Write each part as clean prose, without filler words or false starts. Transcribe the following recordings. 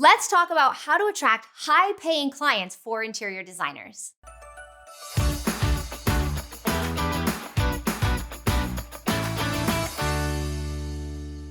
Let's talk about how to attract high-paying clients for interior designers.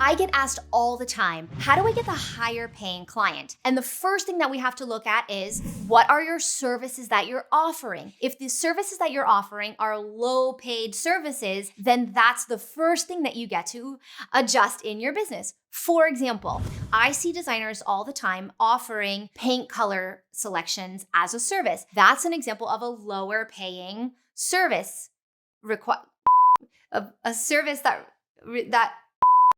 I get asked all the time, how do I get the higher paying client? And the first thing that we have to look at is, what are your services that you're offering? If the services that you're offering are low paid services, then that's the first thing that you get to adjust in your business. For example, I see designers all the time offering paint color selections as a service. That's an example of a lower paying service.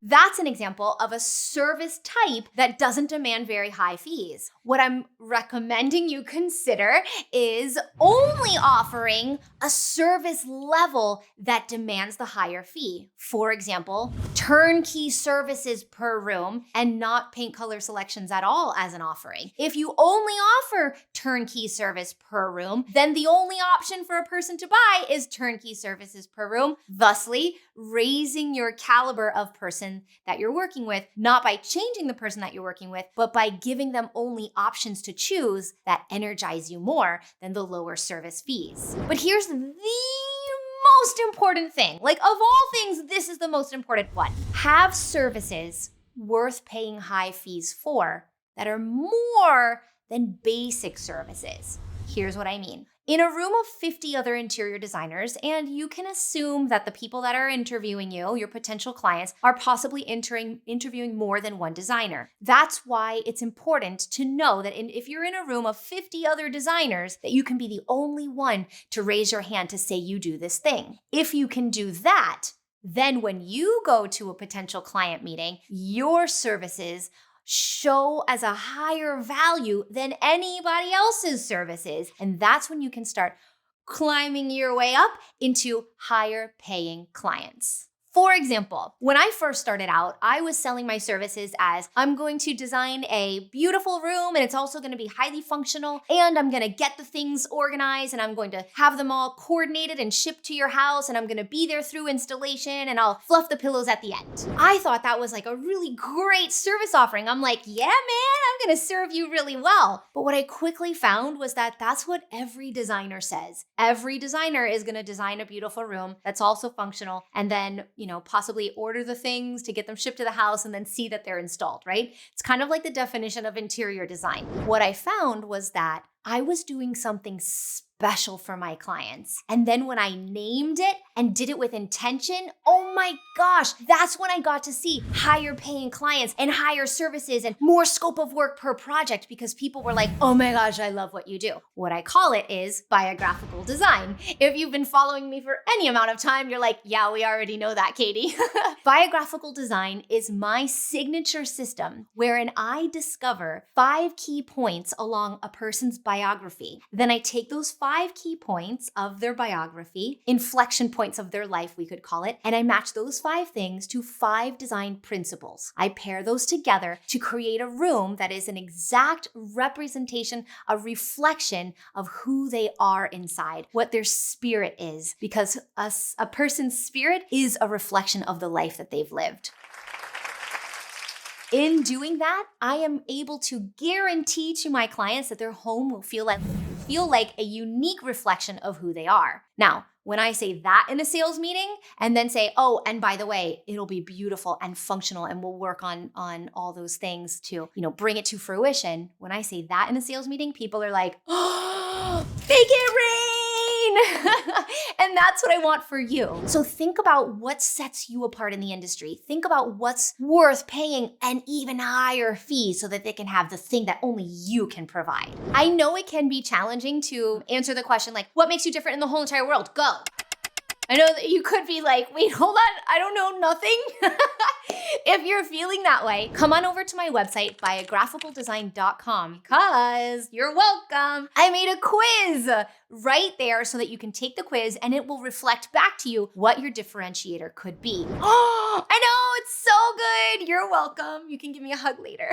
That's an example of a service type that doesn't demand very high fees. What I'm recommending you consider is only offering a service level that demands the higher fee. For example, turnkey services per room and not paint color selections at all as an offering. If you only offer turnkey service per room, then the only option for a person to buy is turnkey services per room, thusly raising your caliber of person that you're working with, not by changing the person that you're working with, but by giving them only options to choose that energize you more than the lower service fees. But here's the most important thing. Like, of all things, this is the most important one. Have services worth paying high fees for that are more than basic services. Here's what I mean. In a room of 50 other interior designers, and you can assume that the people that are interviewing you, your potential clients, are possibly interviewing more than one designer. That's why it's important to know that if you're in a room of 50 other designers, that you can be the only one to raise your hand to say you do this thing. If you can do that, then when you go to a potential client meeting, your services show as a higher value than anybody else's services. And that's when you can start climbing your way up into higher paying clients. For example, when I first started out, I was selling my services as, I'm going to design a beautiful room and it's also going to be highly functional, and I'm going to get the things organized and I'm going to have them all coordinated and shipped to your house, and I'm going to be there through installation and I'll fluff the pillows at the end. I thought that was like a really great service offering. I'm like, yeah, man, I'm going to serve you really well. But what I quickly found was that that's what every designer says. Every designer is going to design a beautiful room that's also functional, and then possibly order the things to get them shipped to the house and then see that they're installed, right? It's kind of like the definition of interior design. What I found was that I was doing something special for my clients. And then when I named it and did it with intention, oh my gosh, that's when I got to see higher paying clients and higher services and more scope of work per project, because people were like, oh my gosh, I love what you do. What I call it is biographical design. If you've been following me for any amount of time, you're like, yeah, we already know that, Katie. Biographical design is my signature system wherein I discover 5 key points along a person's biography. Then I take those 5 key points of their biography, inflection points of their life, we could call it, and I match those 5 things to 5 design principles. I pair those together to create a room that is an exact representation, a reflection of who they are inside, what their spirit is, because a person's spirit is a reflection of the life that they've lived. In doing that, I am able to guarantee to my clients that their home will feel like a unique reflection of who they are. Now, when I say that in a sales meeting and then say, oh, and by the way, it'll be beautiful and functional and we'll work on all those things to, bring it to fruition. When I say that in a sales meeting, people are like, oh, make it rain. And that's what I want for you. So think about what sets you apart in the industry. Think about what's worth paying an even higher fee so that they can have the thing that only you can provide. I know it can be challenging to answer the question like, what makes you different in the whole entire world? Go. I know that you could be like, wait, hold on, I don't know nothing. If you're feeling that way, come on over to my website, biographicaldesign.com, because you're welcome. I made a quiz right there so that you can take the quiz and it will reflect back to you what your differentiator could be. Oh, I know, it's so good. You're welcome. You can give me a hug later.